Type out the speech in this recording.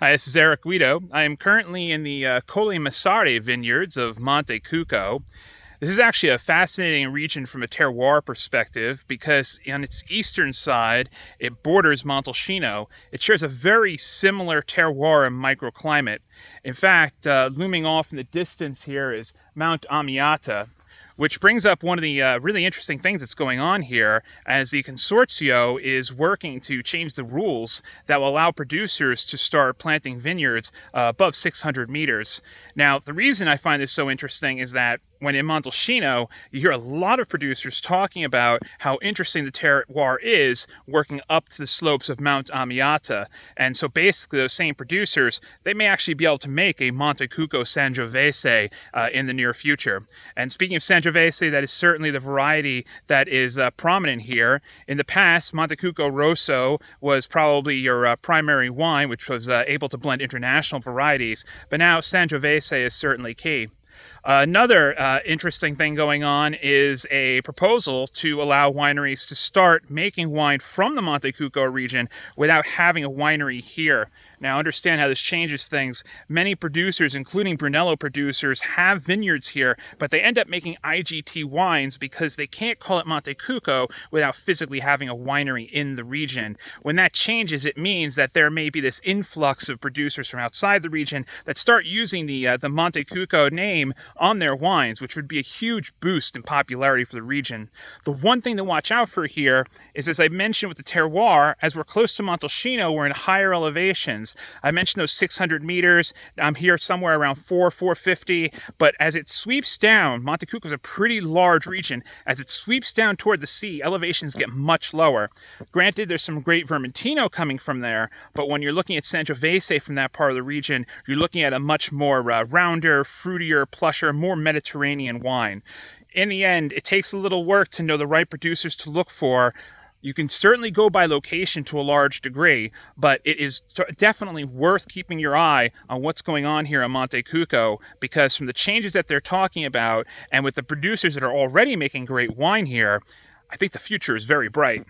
Hi, this is Eric Guido. I am currently in the Colli Massare vineyards of Montecucco. This is actually a fascinating region from a terroir perspective because on its eastern side, it borders Montalcino. It shares a very similar terroir and microclimate. In fact, looming off in the distance here is Mount Amiata, which brings up one of the really interesting things that's going on here as the consortio is working to change the rules that will allow producers to start planting vineyards above 600 meters. Now, the reason I find this so interesting is that when in Montalcino, you hear a lot of producers talking about how interesting the terroir is working up to the slopes of Mount Amiata. And so basically those same producers, they may actually be able to make a Montecucco Sangiovese in the near future. And speaking of Sangiovese, that is certainly the variety that is prominent here. In the past, Montecucco Rosso was probably your primary wine, which was able to blend international varieties, but now Sangiovese is certainly key. Another interesting thing going on is a proposal to allow wineries to start making wine from the Montecucco region without having a winery here. Now, understand how this changes things. Many producers, including Brunello producers, have vineyards here, but they end up making IGT wines because they can't call it Montecucco without physically having a winery in the region. When that changes, it means that there may be this influx of producers from outside the region that start using the Montecucco name on their wines, which would be a huge boost in popularity for the region. The one thing to watch out for here is, as I mentioned with the terroir, as we're close to Montalcino, we're in higher elevations. I mentioned those 600 meters. I'm here somewhere around 450, but as it sweeps down, Montecucco is a pretty large region. As it sweeps down toward the sea, elevations get much lower. Granted, there's some great Vermentino coming from there, but when you're looking at Sangiovese from that part of the region, you're looking at a much more rounder, fruitier, plusher, more Mediterranean wine. In the end, it takes a little work to know the right producers to look for. You can certainly go by location to a large degree, but it is definitely worth keeping your eye on what's going on here in Montecucco, because from the changes that they're talking about and with the producers that are already making great wine here, I think the future is very bright.